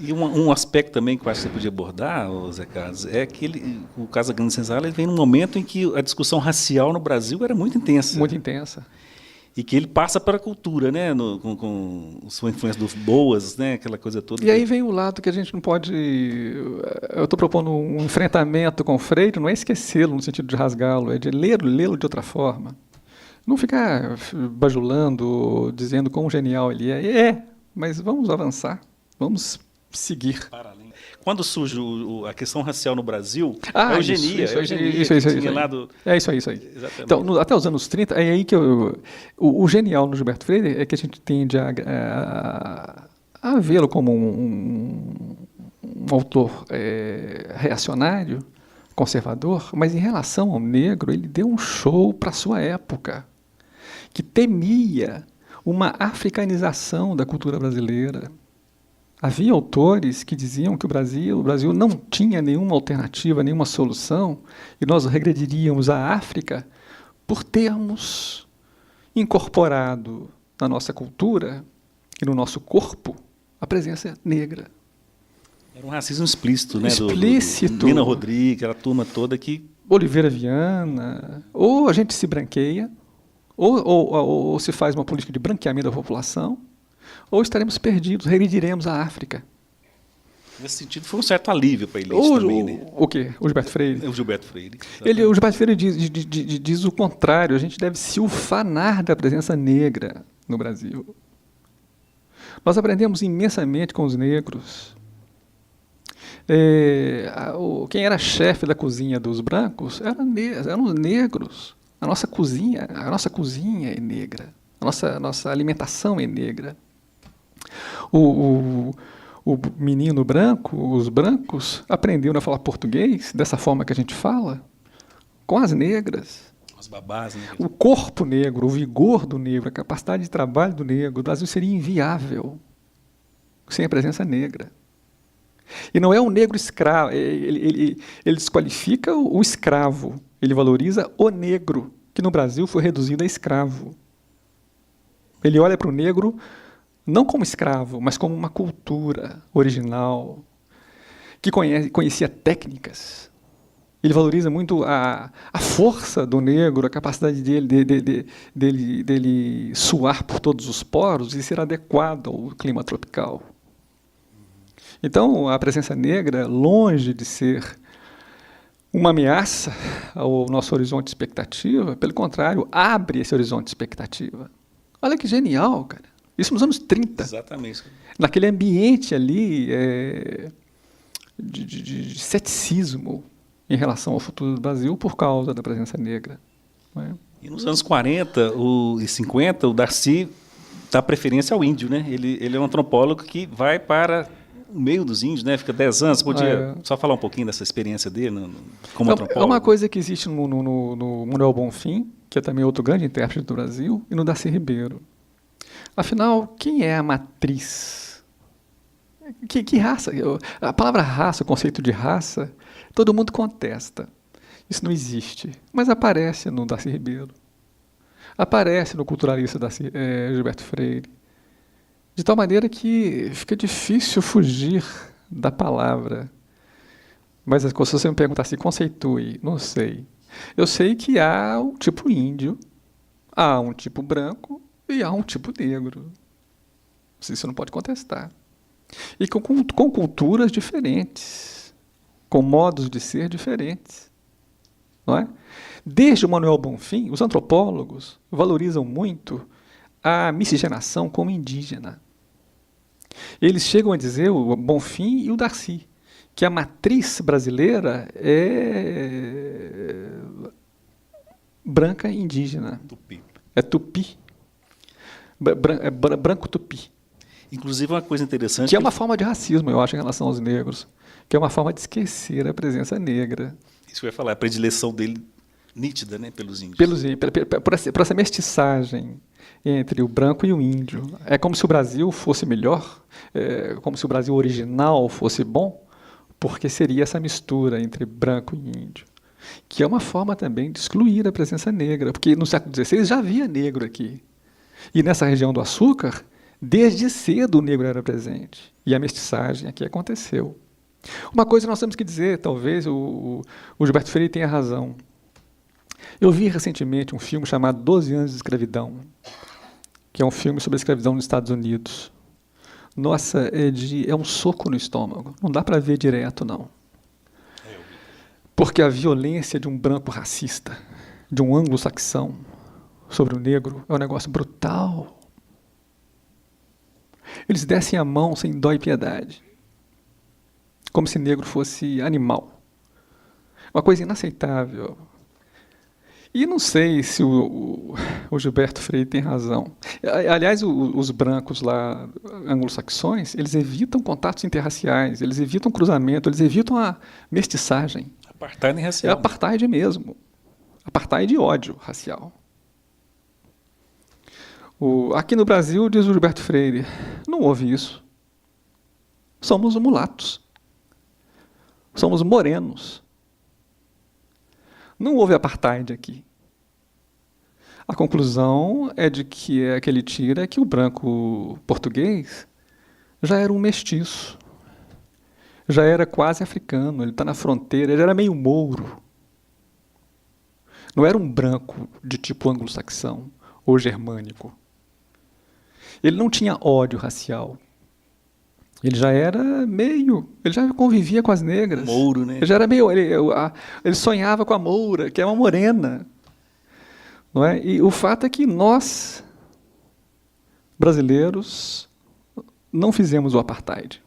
E um aspecto também que eu acho que você podia abordar, ô Zé Carlos, é que o Casa Grande Senzala ele vem num momento em que a discussão racial no Brasil era muito intensa. Muito intensa. E que ele passa para a cultura, né? Com sua influência dos boas, né? Aquela coisa toda. E aí vem o lado que a gente não pode... Eu estou propondo um enfrentamento com o Freire, não é esquecê-lo no sentido de rasgá-lo, é de lê-lo de outra forma. Não ficar bajulando, dizendo quão genial ele é, mas vamos avançar, vamos seguir. Quando surge a questão racial no Brasil, a eugenia. É isso aí. Exatamente. Então, até os anos 30, é aí que o genial no Gilberto Freire é que a gente tende a vê-lo como um autor reacionário, conservador, mas em relação ao negro, ele deu um show para a sua época, que temia uma africanização da cultura brasileira. Havia autores que diziam que o Brasil não tinha nenhuma alternativa, nenhuma solução, e nós regrediríamos à África por termos incorporado na nossa cultura e no nosso corpo a presença negra. Era um racismo explícito, né? Explícito. Do Nina Rodrigues, aquela turma toda que... Oliveira Viana. Ou a gente se branqueia, ou se faz uma política de branqueamento da população, ou estaremos perdidos, regrediremos à África. Nesse sentido, foi um certo alívio para ele também, né? O quê? O Gilberto Freire? O Gilberto Freire. O Gilberto Freire diz o contrário, a gente deve se ufanar da presença negra no Brasil. Nós aprendemos imensamente com os negros. Quem era chefe da cozinha dos brancos eram os negros. A nossa cozinha é negra. A nossa alimentação é negra. O menino branco, os brancos, aprenderam a falar português dessa forma que a gente fala, com as negras. As babás, né? O corpo negro, o vigor do negro, a capacidade de trabalho do negro, o Brasil seria inviável sem a presença negra. E não é um negro escravo, ele desqualifica o escravo, ele valoriza o negro, que no Brasil foi reduzido a escravo. Ele olha para o negro não como escravo, mas como uma cultura original, que conhecia técnicas. Ele valoriza muito a força do negro, a capacidade dele suar por todos os poros e ser adequado ao clima tropical. Então, a presença negra, longe de ser uma ameaça ao nosso horizonte de expectativa, pelo contrário, abre esse horizonte de expectativa. Olha que genial, cara. Isso nos anos 30. Exatamente. Naquele ambiente ali de ceticismo em relação ao futuro do Brasil por causa da presença negra. Não é? E nos anos 40 e 50, o Darcy dá preferência ao índio, né? Ele é um antropólogo que vai para o meio dos índios, né? Fica 10 anos. Você podia só falar um pouquinho dessa experiência dele como antropólogo? É uma coisa que existe no Manuel Bonfim, que é também outro grande intérprete do Brasil, e no Darcy Ribeiro. Afinal, quem é a matriz? Que raça? A palavra raça, o conceito de raça, todo mundo contesta. Isso não existe. Mas aparece no Darcy Ribeiro. Aparece no culturalista Gilberto Freire. De tal maneira que fica difícil fugir da palavra. Mas se você me perguntar se conceitue, não sei. Eu sei que há um tipo índio, há um tipo branco e há um tipo negro. Isso não pode contestar. E com culturas diferentes, com modos de ser diferentes. Não é? Desde o Manuel Bonfim, os antropólogos valorizam muito a miscigenação como indígena. Eles chegam a dizer, o Bonfim e o Darcy, que a matriz brasileira é branca e indígena. Tupi. É tupi. Branco tupi. Inclusive, uma coisa interessante... Que é uma forma de racismo, eu acho, em relação aos negros. Que é uma forma de esquecer a presença negra. Isso que eu ia falar, a predileção dele nítida, né, pelos índios. Por essa mestiçagem entre o branco e o índio. É como se o Brasil fosse melhor, como se o Brasil original fosse bom, porque seria essa mistura entre branco e índio. Que é uma forma também de excluir a presença negra, porque no século XVI já havia negro aqui. E nessa região do açúcar, Desde cedo o negro era presente. E a mestiçagem aqui aconteceu. Uma coisa nós temos que dizer, talvez o Gilberto Freire tenha razão. Eu vi recentemente um filme chamado 12 anos de escravidão, que é um filme sobre a escravidão nos Estados Unidos. Nossa, é um soco no estômago. Não dá para ver direto, não. Porque a violência de um branco racista, de um anglo-saxão, sobre o negro, é um negócio brutal. Eles descem a mão sem dó e piedade, como se negro fosse animal. Uma coisa inaceitável. E não sei se o Gilberto Freire tem razão. Aliás, os brancos lá, anglo-saxões, eles evitam contatos interraciais, eles evitam cruzamento, eles evitam a mestiçagem. Apartheid racial. É apartheid mesmo. Apartheid e ódio racial. Aqui no Brasil, diz o Gilberto Freire, não houve isso. Somos mulatos. Somos morenos. Não houve apartheid aqui. A conclusão é de que ele tira é que o branco português já era um mestiço. Já era quase africano, ele está na fronteira, ele era meio mouro. Não era um branco de tipo anglo-saxão ou germânico. Ele não tinha ódio racial. Ele já era ele já convivia com as negras. Mouro, né? Ele já era ele sonhava com a moura, que é uma morena. Não é? E o fato é que nós, brasileiros, não fizemos o apartheid.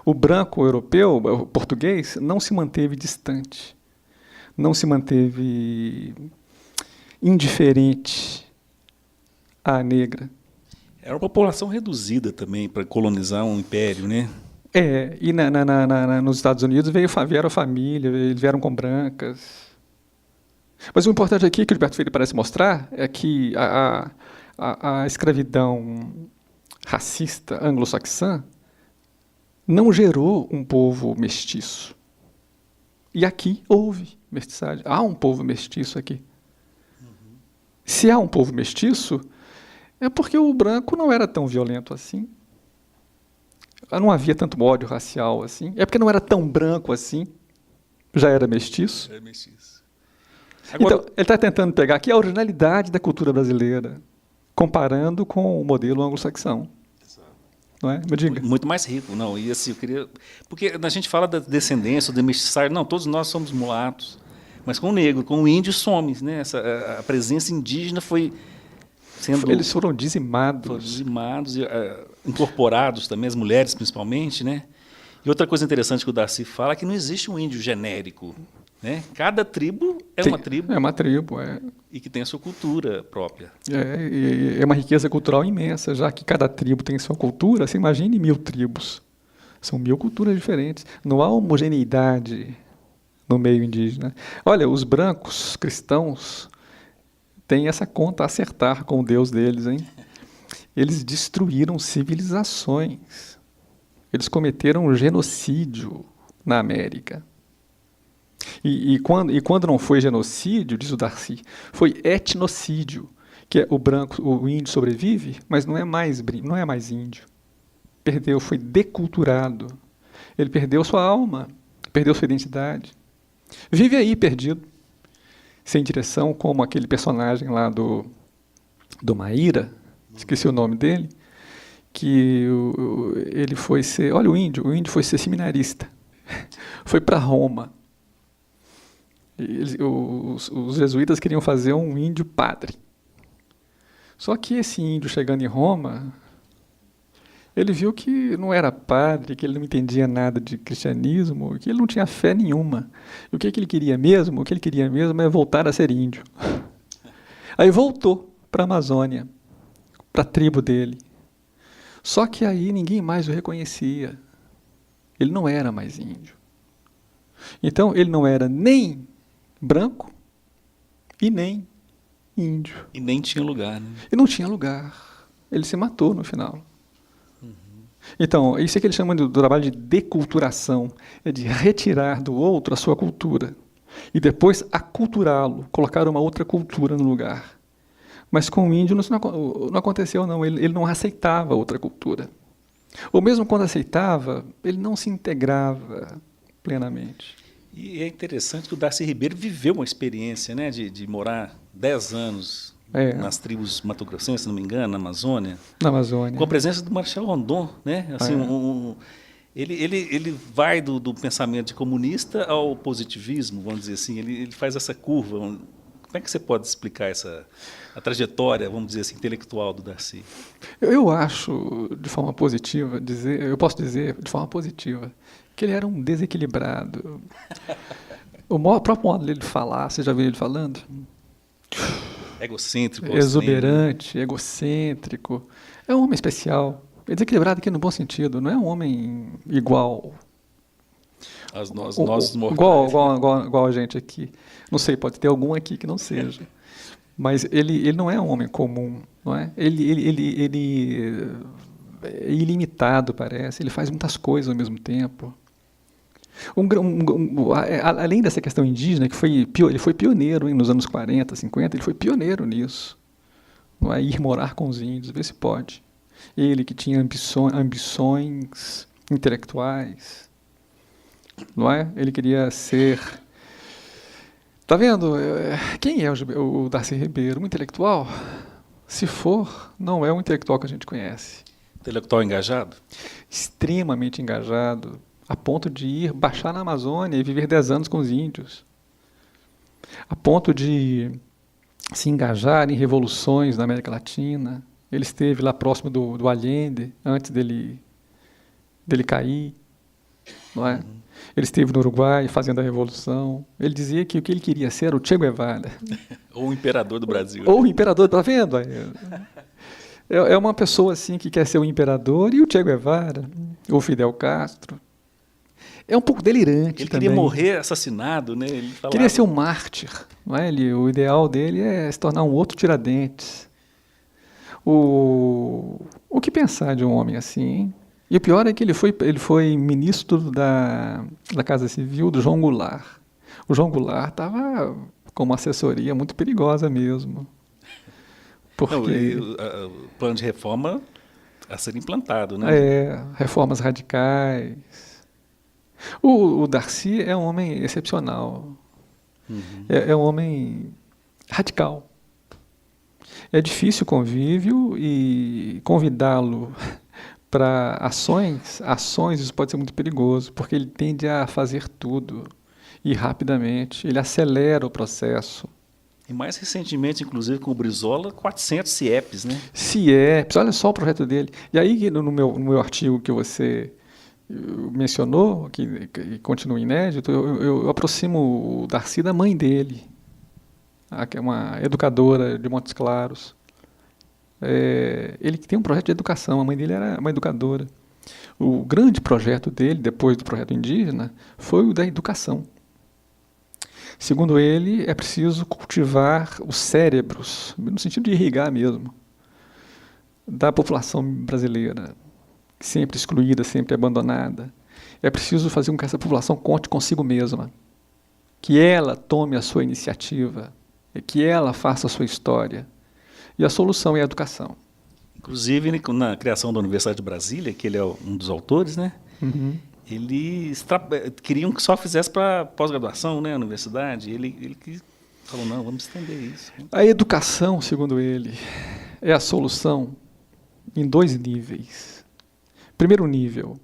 O branco europeu, o português, não se manteve distante. Não se manteve indiferente à negra. Era uma população reduzida também para colonizar um império, né? E nos Estados Unidos vieram família, eles vieram com brancas. Mas o importante aqui que o Gilberto Freire parece mostrar é que a escravidão racista anglo-saxã não gerou um povo mestiço. E aqui houve mestiçagem. Há um povo mestiço aqui. Se há um povo mestiço, é porque o branco não era tão violento assim. Não havia tanto ódio racial assim. É porque não era tão branco assim. Já era mestiço. Era mestiço. Agora, então, ele está tentando pegar aqui a originalidade da cultura brasileira, comparando com o modelo anglo-saxão. Não é? Me diga. Muito mais rico, não. E assim, eu queria. Porque a gente fala da descendência, da mestiçagem. Não, todos nós somos mulatos. Mas com o negro, com o índio, some, né? A presença indígena foi sendo. Eles foram dizimados. Foram dizimados, incorporados também, as mulheres principalmente, né? E outra coisa interessante que o Darcy fala é que não existe um índio genérico. Né? Cada tribo uma tribo. É uma tribo, é. E que tem a sua cultura própria. É uma riqueza cultural imensa, já que cada tribo tem sua cultura. Você imagine 1000 tribos. São 1000 culturas diferentes. Não há homogeneidade no meio indígena. Olha, os brancos cristãos têm essa conta a acertar com o Deus deles, hein? Eles destruíram civilizações. Eles cometeram um genocídio na América. E quando não foi genocídio, diz o Darcy, foi etnocídio, que é o índio sobrevive, mas não é mais índio. Foi deculturado. Ele perdeu sua alma, perdeu sua identidade. Vive aí perdido, sem direção, como aquele personagem lá do Maíra, esqueci o nome dele, que ele foi ser, olha o índio foi ser seminarista, foi para Roma. Os jesuítas queriam fazer um índio padre. Só que esse índio, chegando em Roma, ele viu que não era padre, que ele não entendia nada de cristianismo, que ele não tinha fé nenhuma. E o que ele queria mesmo? O que ele queria mesmo é voltar a ser índio. Aí voltou para a Amazônia, para a tribo dele. Só que aí ninguém mais o reconhecia. Ele não era mais índio. Então, ele não era nem branco e nem índio. E nem tinha lugar, né? E não tinha lugar. Ele se matou no final. Então, isso é que eles chamam do trabalho de deculturação. É de retirar do outro a sua cultura. E depois aculturá-lo, colocar uma outra cultura no lugar. Mas com o índio isso não aconteceu, não. Ele não aceitava outra cultura. Ou mesmo quando aceitava, ele não se integrava plenamente. E é interessante que o Darcy Ribeiro viveu uma experiência, né, de morar 10 anos nas tribos mato-grossenses, se não me engano, na Amazônia. Na Amazônia. Com a presença do Marechal Rondon, né? Assim, ele vai do pensamento de comunista ao positivismo, vamos dizer assim. Ele faz essa curva. Como é que você pode explicar a trajetória, vamos dizer assim, intelectual do Darcy? Eu acho, de forma positiva, eu posso dizer, de forma positiva, que ele era um desequilibrado. O próprio modo dele de falar, você já viu ele falando? Egocêntrico. Exuberante, egocêntrico. É um homem especial. É desequilibrado aqui no bom sentido. Não é um homem igual. Nós mortais. Igual a gente aqui. Não sei, pode ter algum aqui que não seja. Mas ele não é um homem comum. Não é? Ele é ilimitado, parece. Ele faz muitas coisas ao mesmo tempo. Além dessa questão indígena, ele foi pioneiro nos anos 40, 50, ele foi pioneiro nisso. Não é? Ir morar com os índios, ver se pode. Ele que tinha ambições intelectuais, não é? Ele queria ser... Tá vendo? Quem é o Darcy Ribeiro? Um intelectual? Se for, não é um intelectual que a gente conhece. Intelectual engajado? Extremamente engajado, a ponto de baixar na Amazônia e viver 10 anos com os índios. A ponto de se engajar em revoluções na América Latina. Ele esteve lá próximo do Allende, antes dele cair. Não é? Ele esteve no Uruguai fazendo a revolução. Ele dizia que o que ele queria ser era o Che Guevara. Ou o imperador do Brasil. Ou o imperador, tá vendo? É uma pessoa assim que quer ser o imperador e o Che Guevara, ou Fidel Castro. É um pouco delirante. Ele queria morrer assassinado, né? Ele falava... Queria ser um mártir. Não é? O ideal dele é se tornar um outro Tiradentes. O que pensar de um homem assim, hein? E o pior é que ele foi ministro da Casa Civil do João Goulart. O João Goulart estava com uma assessoria muito perigosa mesmo. Porque... Não, o plano de reforma a ser implantado, né? Reformas radicais. O Darcy é um homem excepcional. Uhum. É um homem radical. É difícil o convívio e convidá-lo para ações, isso pode ser muito perigoso, porque ele tende a fazer tudo e rapidamente, ele acelera o processo. E mais recentemente, inclusive, com o Brizola, 400 CIEPs, né? CIEPs, olha só o projeto dele. E aí, no meu artigo que você mencionou, que continua inédito, eu aproximo o Darcy da mãe dele, que é uma educadora de Montes Claros. Ele tem um projeto de educação, a mãe dele era uma educadora. O grande projeto dele, depois do projeto indígena, foi o da educação. Segundo ele, é preciso cultivar os cérebros, no sentido de irrigar mesmo, da população brasileira, sempre excluída, sempre abandonada. É preciso fazer com que essa população conte consigo mesma, que ela tome a sua iniciativa, que ela faça a sua história. E a solução é a educação. Inclusive, na criação da Universidade de Brasília, que ele é um dos autores, né? Uhum. Eles queriam que só fizesse para pós-graduação, né, a universidade. Ele falou, não, vamos estender isso. A educação, segundo ele, é a solução em 2 níveis. Primeiro nível,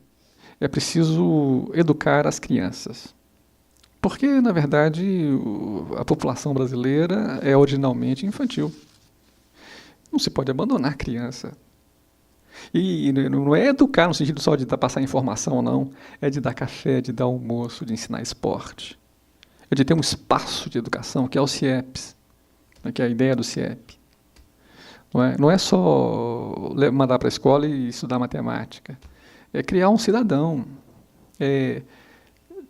é preciso educar as crianças. Porque, na verdade, a população brasileira é originalmente infantil. Não se pode abandonar a criança. E não é educar no sentido só de passar informação, não. É de dar café, de dar almoço, de ensinar esporte. É de ter um espaço de educação, que é o CIEPs, que é a ideia do CIEP. Não é só mandar para a escola e estudar matemática. É criar um cidadão. É,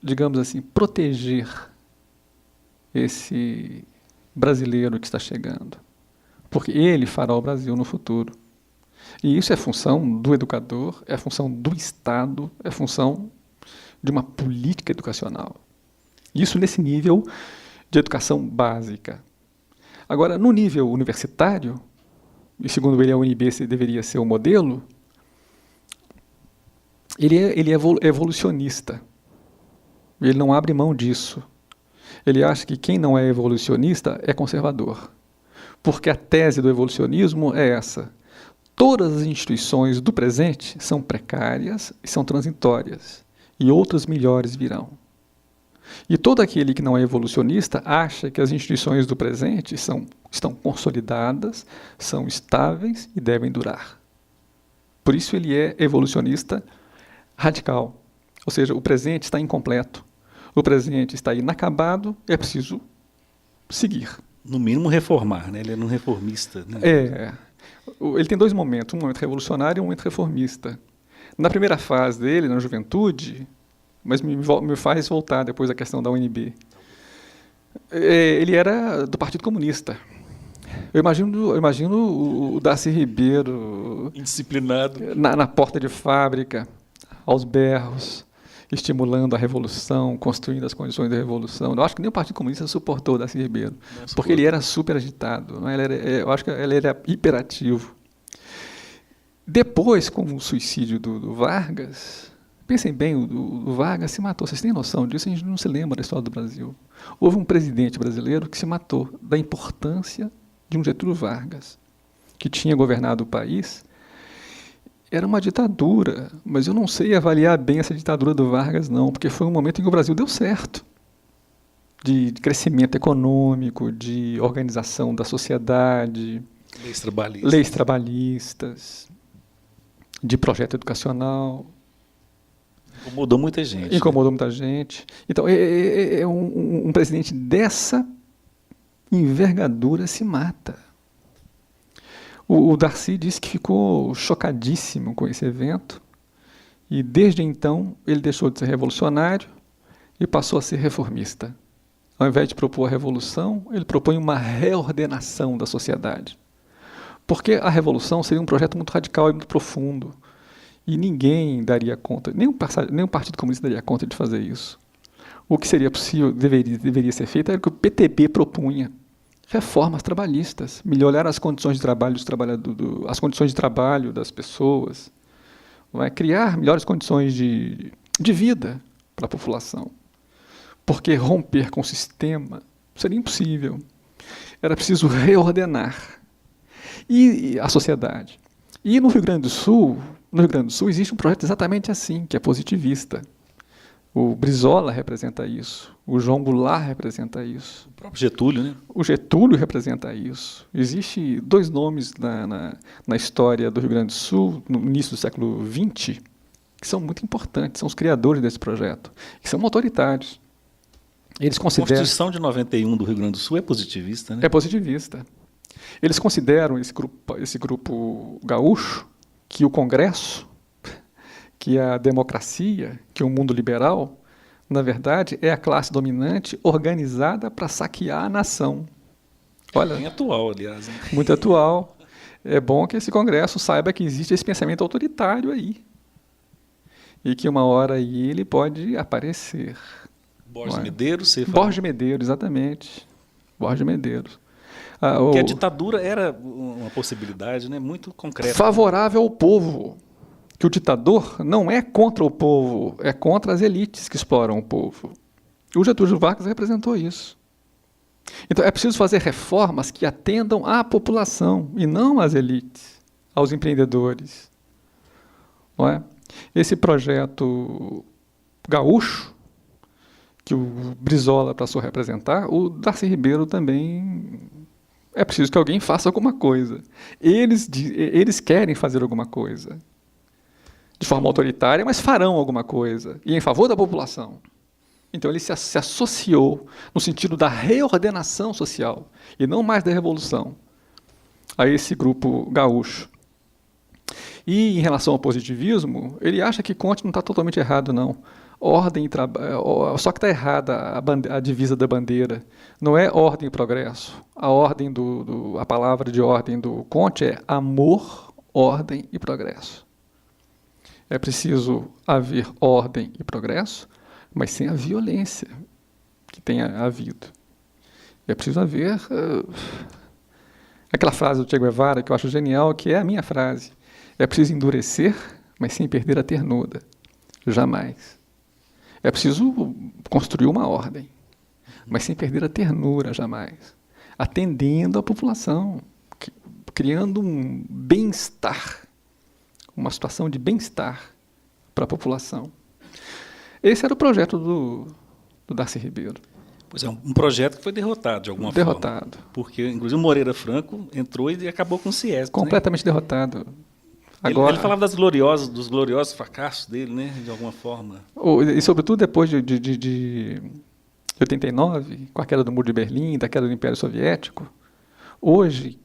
digamos assim, proteger esse brasileiro que está chegando. Porque ele fará o Brasil no futuro. E isso é função do educador, é função do Estado, é função de uma política educacional. Isso nesse nível de educação básica. Agora, no nível universitário, e segundo ele a UNB deveria ser o modelo, ele é evolucionista. Ele não abre mão disso. Ele acha que quem não é evolucionista é conservador. Porque a tese do evolucionismo é essa: todas as instituições do presente são precárias e são transitórias, e outras melhores virão. E todo aquele que não é evolucionista acha que as instituições do presente estão consolidadas, são estáveis e devem durar. Por isso ele é evolucionista radical. Ou seja, o presente está incompleto, o presente está inacabado, é preciso seguir. No mínimo reformar, né? Ele é um reformista. Né? Ele tem dois momentos, um momento revolucionário e um momento reformista. Na primeira fase dele, na juventude, mas me faz voltar depois à questão da UNB. Ele era do Partido Comunista. Eu imagino o Darcy Ribeiro indisciplinado na porta de fábrica, aos berros, estimulando a revolução, construindo as condições da revolução. Eu acho que nem o Partido Comunista suportou o Darcy Ribeiro, porque ele era super agitado. Não é? Eu acho que ele era hiperativo. Depois, com o suicídio do Vargas, pensem bem, o Vargas se matou. Vocês têm noção disso? A gente não se lembra da história do Brasil. Houve um presidente brasileiro que se matou da importância de um Getúlio Vargas, que tinha governado o país. Era uma ditadura, mas eu não sei avaliar bem essa ditadura do Vargas, não, porque foi um momento em que o Brasil deu certo, de crescimento econômico, de organização da sociedade, leis trabalhistas, de projeto educacional. Incomodou muita gente. Incomodou muita gente. Então, um presidente dessa envergadura se mata. O Darcy disse que ficou chocadíssimo com esse evento e, desde então, ele deixou de ser revolucionário e passou a ser reformista. Ao invés de propor a revolução, ele propõe uma reordenação da sociedade. Porque a revolução seria um projeto muito radical e muito profundo. E ninguém daria conta, nem o Partido Comunista daria conta de fazer isso. O que seria possível, deveria ser feito, era o que o PTB propunha. Reformas trabalhistas, melhorar as condições de trabalho as condições de trabalho das pessoas, criar melhores condições de vida para a população. Porque romper com o sistema seria impossível. Era preciso reordenar a sociedade. E no Rio Grande do Sul existe um projeto exatamente assim, que é positivista. O Brizola representa isso, o João Goulart representa isso. O próprio Getúlio, né? O Getúlio representa isso. Existem dois nomes na história do Rio Grande do Sul, no início do século XX, que são muito importantes, são os criadores desse projeto, que são autoritários. Eles consideram... A Constituição de 91 do Rio Grande do Sul é positivista, né? É positivista. Eles consideram, esse grupo gaúcho, que o Congresso, que a democracia, que o mundo liberal, na verdade, é a classe dominante organizada para saquear a nação. Olha, bem atual, aliás. Hein? Muito atual. É bom que esse Congresso saiba que existe esse pensamento autoritário aí. E que uma hora aí ele pode aparecer. Borges Medeiros, você fala? Borges Medeiros, exatamente. Borges Medeiros. Porque a ditadura era uma possibilidade, né, muito concreta. Favorável ao povo. Que o ditador não é contra o povo, é contra as elites que exploram o povo. O Getúlio Vargas representou isso. Então é preciso fazer reformas que atendam à população e não às elites, aos empreendedores. Não é? Esse projeto gaúcho, que o Brizola passou a representar, o Darcy Ribeiro também... É preciso que alguém faça alguma coisa. Eles querem fazer alguma coisa. De forma autoritária, mas farão alguma coisa. E em favor da população. Então ele se associou no sentido da reordenação social, e não mais da revolução, a esse grupo gaúcho. E em relação ao positivismo, ele acha que Conte não está totalmente errado, não. Ordem e trabalho, só que está errada a divisa da bandeira. Não é ordem e progresso. A palavra de ordem do Conte é amor, ordem e progresso. É preciso haver ordem e progresso, mas sem a violência que tem havido. É preciso haver aquela frase do Che Guevara que eu acho genial, que é a minha frase. É preciso endurecer, mas sem perder a ternura. Jamais. É preciso construir uma ordem, mas sem perder a ternura, jamais. Atendendo a população, criando um bem-estar, uma situação de bem-estar para a população. Esse era o projeto do Darcy Ribeiro. Pois é, um projeto que foi derrotado de alguma forma. Derrotado. Porque, inclusive, o Moreira Franco entrou e acabou com o CIESP. Completamente, né? Derrotado. Agora, ele falava dos gloriosos fracassos dele, né, de alguma forma. E, sobretudo, depois de 89, com a queda do Muro de Berlim, da queda do Império Soviético, hoje,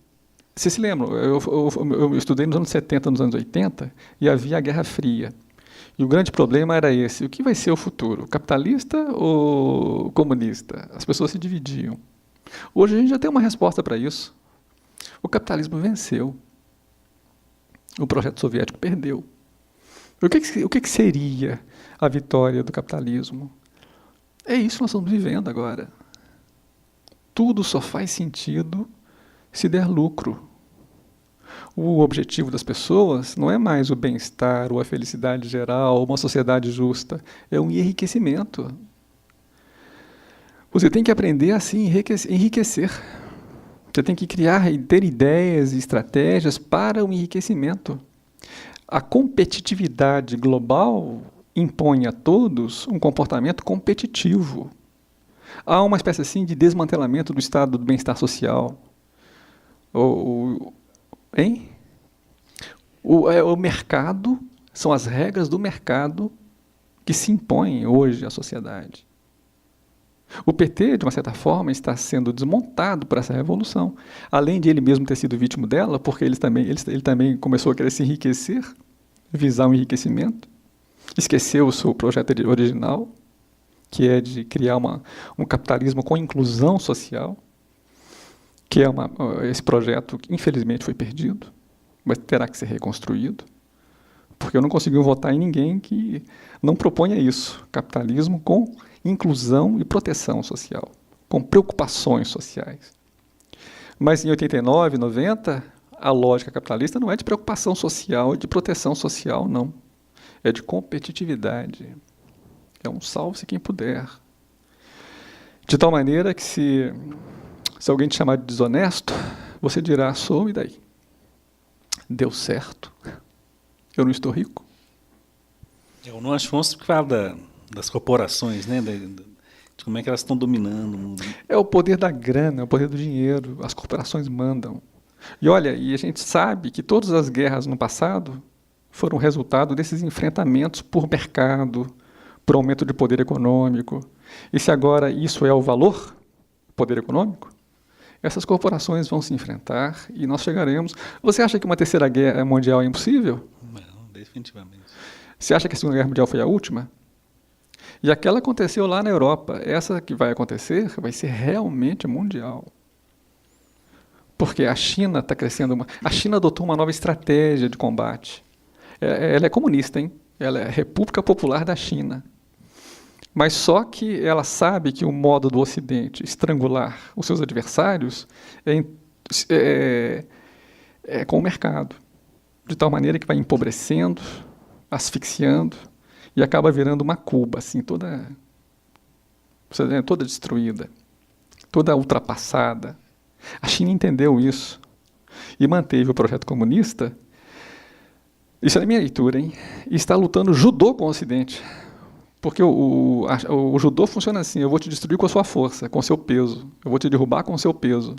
vocês se lembram, eu estudei nos anos 70, nos anos 80, e havia a Guerra Fria. E o grande problema era esse: o que vai ser o futuro? Capitalista ou comunista? As pessoas se dividiam. Hoje a gente já tem uma resposta para isso. O capitalismo venceu. O projeto soviético perdeu. O que seria a vitória do capitalismo? É isso que nós estamos vivendo agora. Tudo só faz sentido se der lucro. O objetivo das pessoas não é mais o bem-estar ou a felicidade geral, uma sociedade justa. É um enriquecimento. Você tem que aprender a se enriquecer. Você tem que criar e ter ideias e estratégias para o enriquecimento. A competitividade global impõe a todos um comportamento competitivo. Há uma espécie assim de desmantelamento do estado do bem-estar social. Hein? O mercado, são as regras do mercado que se impõem hoje à sociedade. O PT, de uma certa forma, está sendo desmontado por essa revolução. Além de ele mesmo ter sido vítima dela, porque ele também começou a querer se enriquecer, visar um enriquecimento, esqueceu o seu projeto original, que é de criar um capitalismo com inclusão social, que é esse projeto que infelizmente foi perdido, mas terá que ser reconstruído, porque eu não consegui votar em ninguém que não proponha isso, capitalismo com inclusão e proteção social, com preocupações sociais. Mas em 89, 90, a lógica capitalista não é de preocupação social e de proteção social, não. É de competitividade. É um salve-se quem puder. De tal maneira que se alguém te chamar de desonesto, você dirá, sou, e daí? Deu certo. Eu não estou rico. O Noam Chomsky fala das corporações, né? De como é que elas estão dominando o mundo. É o poder da grana, é o poder do dinheiro. As corporações mandam. E olha, e a gente sabe que todas as guerras no passado foram resultado desses enfrentamentos por mercado, por aumento de poder econômico. E se agora isso é o valor, poder econômico, essas corporações vão se enfrentar e nós chegaremos... Você acha que uma terceira guerra mundial é impossível? Não, definitivamente. Você acha que a Segunda Guerra Mundial foi a última? E aquela aconteceu lá na Europa. Essa que vai acontecer vai ser realmente mundial. Porque a China está crescendo. A China adotou uma nova estratégia de combate. Ela é comunista, hein? Ela é a República Popular da China. Mas só que ela sabe que o modo do Ocidente estrangular os seus adversários é com o mercado. De tal maneira que vai empobrecendo, asfixiando, e acaba virando uma Cuba, assim, toda destruída, toda ultrapassada. A China entendeu isso e manteve o projeto comunista. Isso é a minha leitura, hein? E está lutando judô com o Ocidente. Porque o judô funciona assim: eu vou te destruir com a sua força, com o seu peso. Eu vou te derrubar com o seu peso.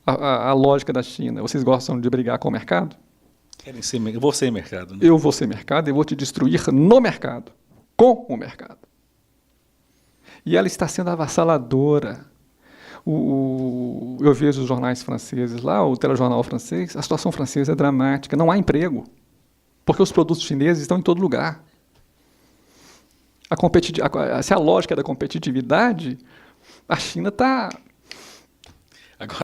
A lógica da China. Vocês gostam de brigar com o mercado? Eu vou ser mercado. Né? Eu vou ser mercado e vou te destruir no mercado, com o mercado. E ela está sendo avassaladora. Eu vejo os jornais franceses lá, o telejornal francês, a situação francesa é dramática, não há emprego, porque os produtos chineses estão em todo lugar. Se a lógica é da competitividade, a China está